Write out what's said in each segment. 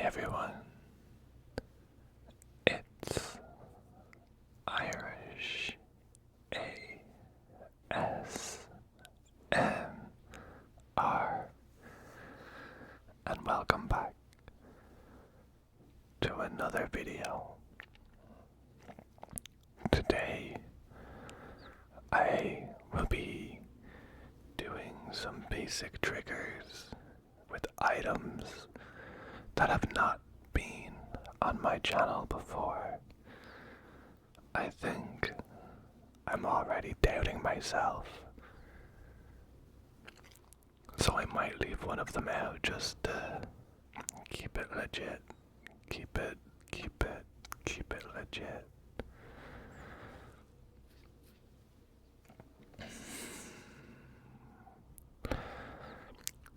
everyone, it's Irish ASMR, and welcome back to another video. Today I will be doing some basic triggers with items that have not been on my channel before. I think I'm already doubting myself, so I might leave one of them out just to keep it legit. Keep it legit.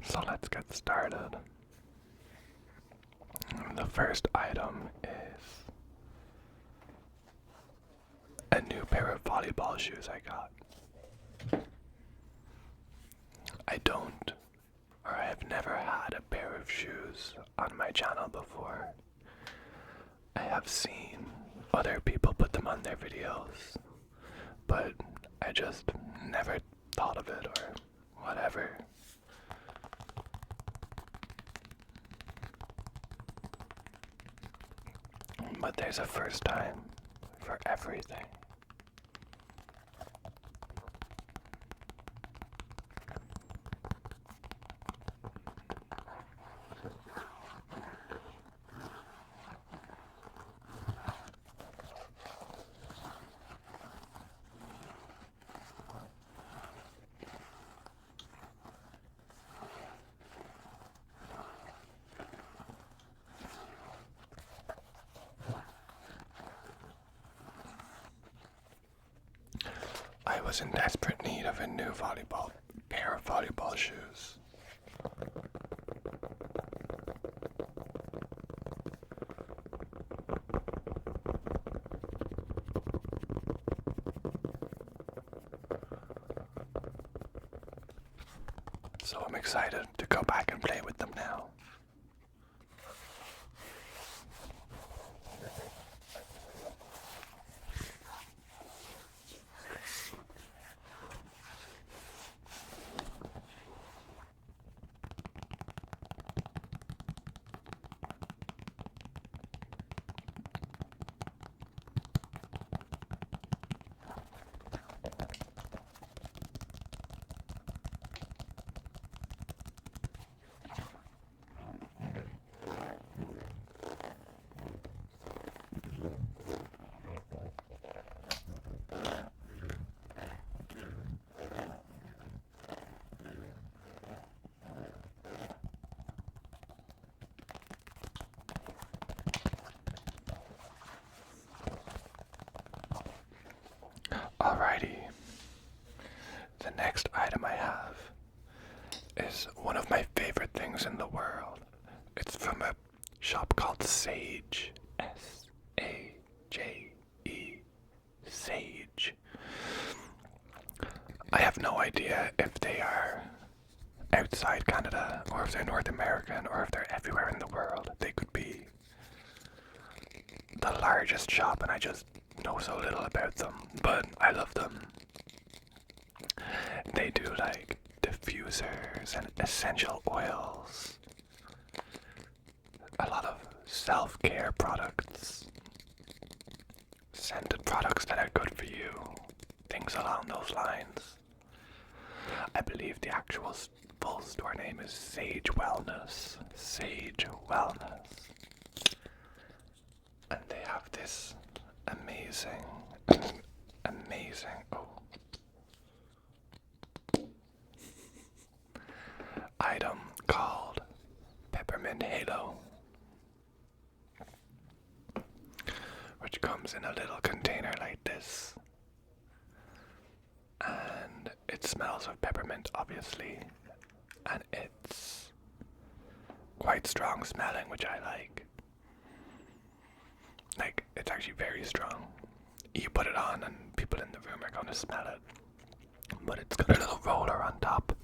So let's get started. The first item is a new pair of volleyball shoes I got. I have never had a pair of shoes on my channel before. I have seen other people put them on their videos, but I just never thought of it or whatever. But there's a first time for everything. I was in desperate need of a new pair of volleyball shoes. So I'm excited to go back and play with them now. Alrighty, the next item I have is one of my favorite things in the world. It's from a shop called Sage, S-A-J-E, Sage. I have no idea if they are outside Canada or if they're North American or if they're everywhere in the world. They could be the largest shop and I just know so little about them, but I love them. They do like diffusers and essential oils, a lot of self-care products, scented products that are good for you, things along those lines. I believe the actual full store name is Sage Wellness. Sage Wellness. And they have this amazing item called Peppermint Halo, which comes in a little container like this, and it smells of peppermint obviously, and it's quite strong smelling, which I like. It's actually very strong. You put it on and people in the room are going to smell it. But it's got a little roller on top.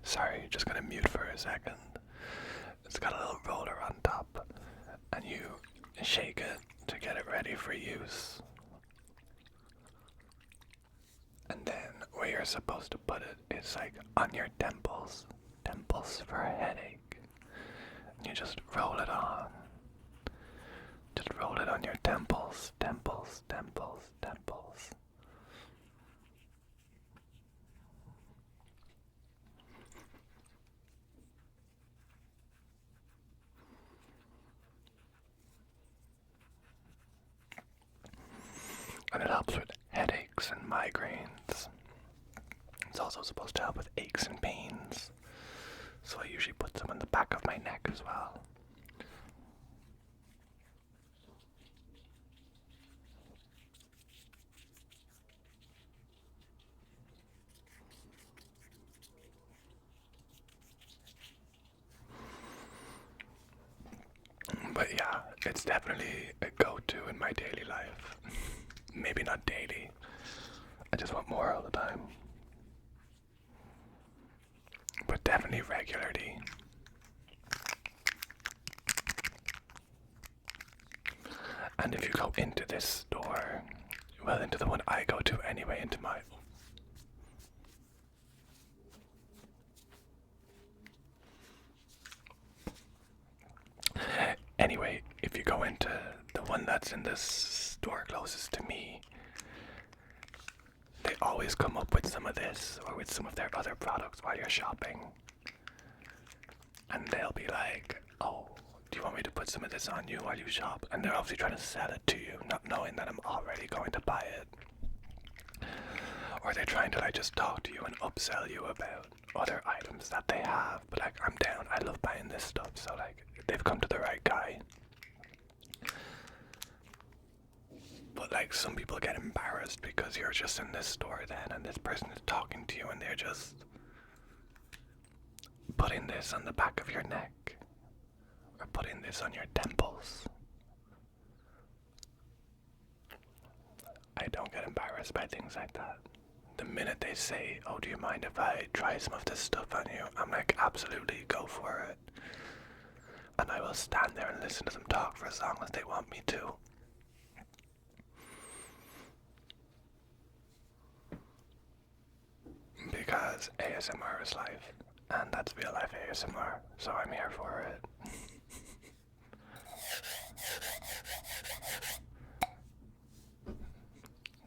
Sorry, just gonna mute for a second. It's got a little roller on top, and you shake it to get it ready for use. And then where you're supposed to put it is like on your temples. Temples for a headache. And you just roll it on. Just roll it on your temples, temples, temples, temples. And it helps with headaches and migraines. It's also supposed to help with aches and pains. So I usually put some on the back of my neck as well. But yeah, it's definitely a go-to in my daily life. Maybe not daily. I just want more all the time. But definitely regularly. And if you go into this store, well, into the one I go to anyway, into my... Anyway, if you go into the one that's in this store closest to me, they always come up with some of this or with some of their other products while you're shopping. And they'll be like, oh, do you want me to put some of this on you while you shop? And they're obviously trying to sell it to you, not knowing that I'm already going to buy it. Or they're trying to like just talk to you and upsell you about other items that they have. But like, I'm down, I love buying this stuff, so like, they've come to the right guy. But like, some people get embarrassed because you're just in this store then and this person is talking to you and they're just putting this on the back of your neck or putting this on your temples. I don't get embarrassed by things like that. The minute they say, oh, do you mind if I try some of this stuff on you? I'm like, absolutely, go for it. And I will stand there and listen to them talk for as long as they want me to. Because ASMR is life, and that's real life ASMR, so I'm here for it.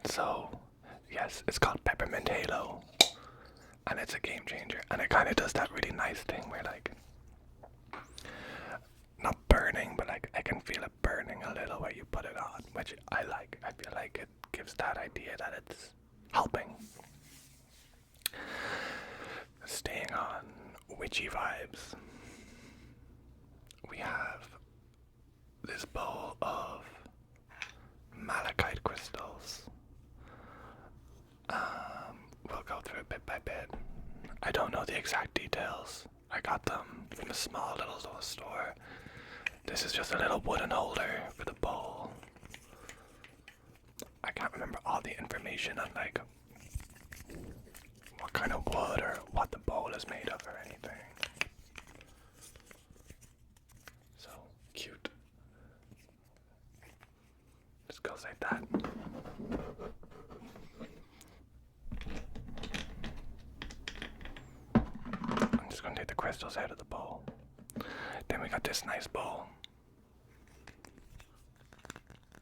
So, yes, it's called Peppermint Halo, and it's a game changer, and it kind of does that really nice thing where like, not burning, but like I can feel it burning a little where you put it on, which I like. I feel like it gives that idea that it's helping. Staying on witchy vibes, we have this bowl of malachite crystals. We'll go through it bit by bit. I don't know the exact details. I got them from a small little store. This is just a little wooden holder for the bowl. I can't remember all the information on like what kind of wood or what the bowl is made of or anything. So cute. Just goes like that. I'm just gonna take the crystals out of the bowl. Then we got this nice bowl,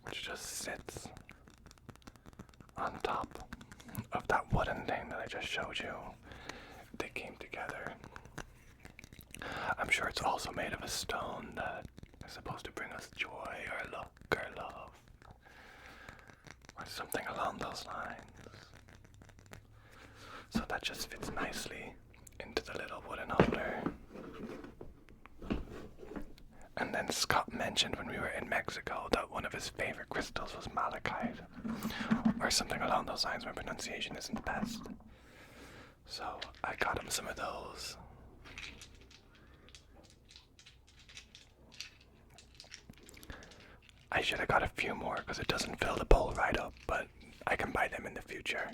which just sits on top of that wooden thing that I just showed you. They came together. I'm sure it's also made of a stone that is supposed to bring us joy or luck or love or something along those lines. So that just fits nicely into the little wooden holder. And then Scott mentioned when we were in Mexico that one of his favorite crystals was malachite, or something along those lines. My pronunciation isn't the best. So I got him some of those. I should have got a few more because it doesn't fill the bowl right up, but I can buy them in the future.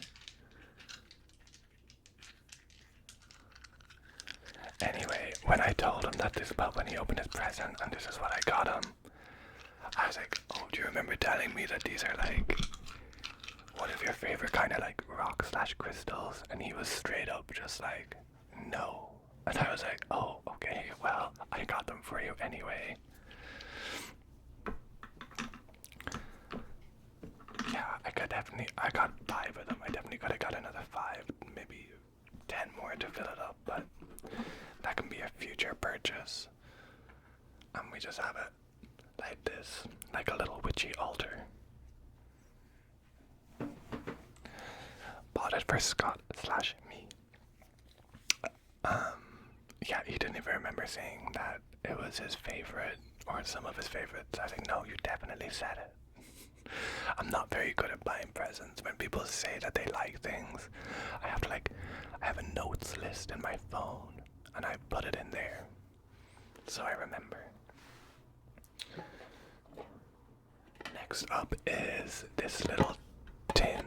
Anyway, when I told him that this about when he opened his present and this is what I got him, I was like, oh, do you remember telling me that these are like one of your favorite kind of like rock / crystals? And he was straight up just like, no. And I was like, oh, okay, well, I got them for you anyway. Yeah, I got 5 of them. I definitely could have got another 5, maybe 10 more to fill it up, but that can be a future purchase. And we just have it like this, like a little witchy altar. Bought it for Scott / me. Yeah, he didn't even remember saying that it was his favorite or some of his favorites. I was like, no, you definitely said it. I'm not very good at buying presents. When people say that they like things, I have a notes list in my phone and I put it in there so I remember. Next up is this little tin.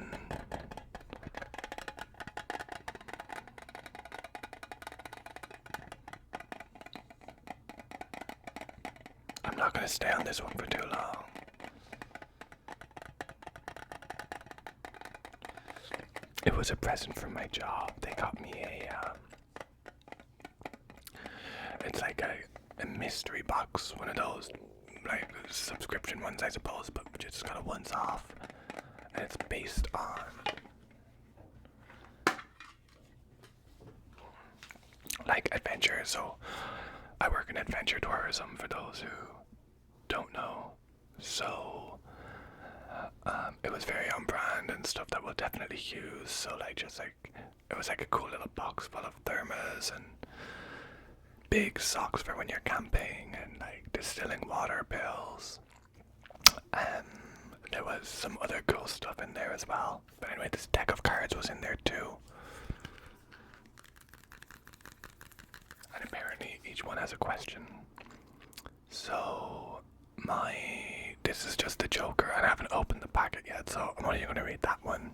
I'm not going to stay on this one for too long. It was a present from my job. They got me it's like a mystery box, one of those like subscription ones, I suppose, but just kind of once off, and it's based on like adventure. So I work in adventure tourism, for those who don't know. So it was very on brand and stuff that we'll definitely use. So like just like it was like a cool little box full of thermos and big socks for when you're camping and like distilling water pills. There was some other cool stuff in there as well. But anyway, this deck of cards was in there too. And apparently each one has a question. So this is just the Joker, and I haven't opened the packet yet, so I'm only going to read that one.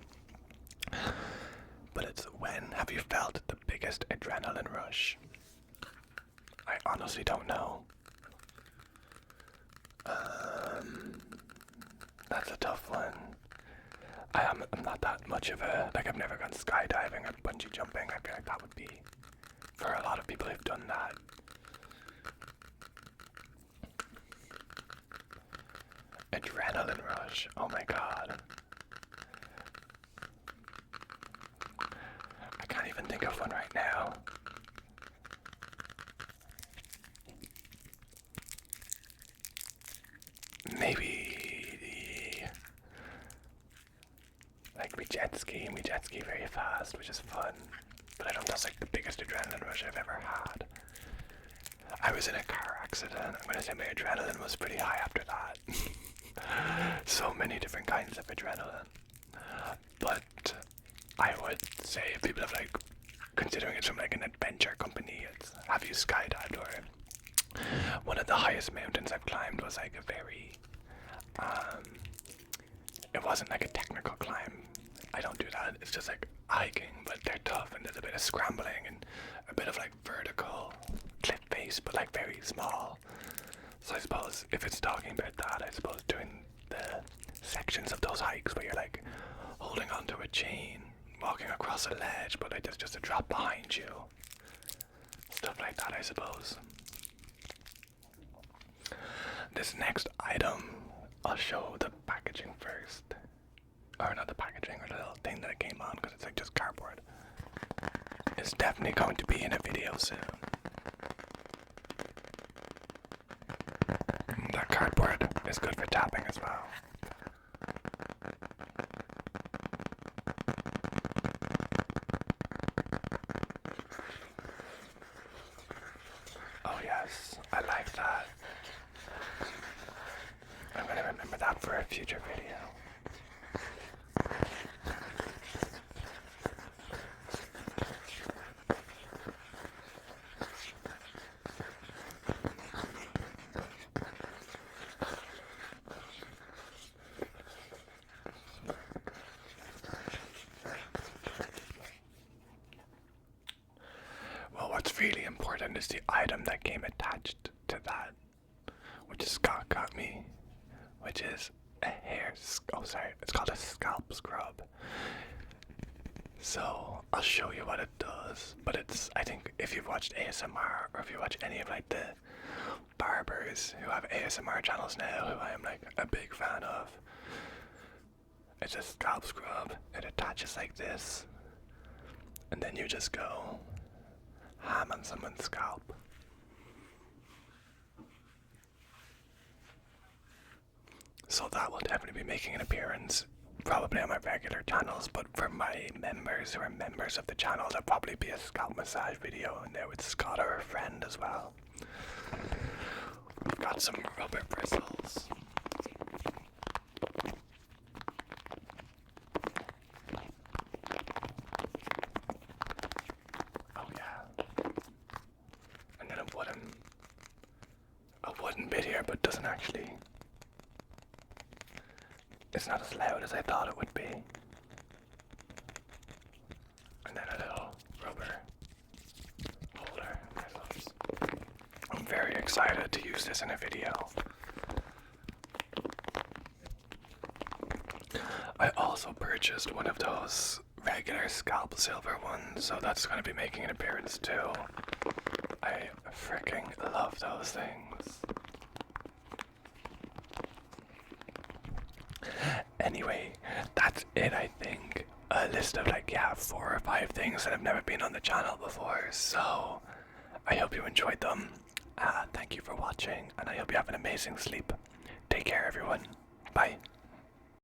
But it's, when have you felt the biggest adrenaline rush? I honestly don't know. That's a tough one. I'm not that much of I've never gone skydiving or bungee jumping. I feel like that would be, for a lot of people who've done that. Adrenaline rush, oh my god. I can't even think of one right now. Maybe we jet ski, and we jet ski very fast, which is fun. But I don't think that's like the biggest adrenaline rush I've ever had. I was in a car accident. I'm gonna say my adrenaline was pretty high after that. So many different kinds of adrenaline. But I would say if people have like considering it's from like an adventure company, it's have you skydived, or one of the highest mountains I've climbed was like a very it wasn't like a technical climb. I don't do that. It's just like hiking, but they're tough and there's a bit of scrambling and a bit of like vertical cliff face, but like very small. So I suppose if it's talking about that, I suppose doing the sections of those hikes where you're like holding onto a chain, walking across a ledge, but like there's just a drop behind you. Stuff like that, I suppose. This next item, I'll show the packaging first. Or not the packaging, or the little thing that it came on, because it's like just cardboard. It's definitely going to be in a video soon. That cardboard is good for tapping as well. Oh yes, I like that. I'm gonna remember that for a future video. Well, what's what's really important is the item that came attached to that, which Scott got me, which is a it's called a scalp scrub. So I'll show you what it does, but I think if you've watched ASMR, or if you watch any of like the barbers who have ASMR channels now, who I am like a big fan of, it's a scalp scrub. It attaches like this, and then you just go ham on someone's scalp. So that will definitely be making an appearance, probably on my regular channels, but for my members who are members of the channel, there'll probably be a scalp massage video in there with Scott or a friend as well. We've got some rubber bristles. Oh yeah. And then a wooden bit here, but doesn't actually. It's not as loud as I thought it would be. And then a little rubber holder. I'm very excited to use this in a video. I also purchased one of those regular scalp silver ones, so that's going to be making an appearance too. I freaking love those things. Anyway, that's it, I think. A list of like, 4 or 5 things that have never been on the channel before, so I hope you enjoyed them. Thank you for watching, and I hope you have an amazing sleep. Take care, everyone. Bye.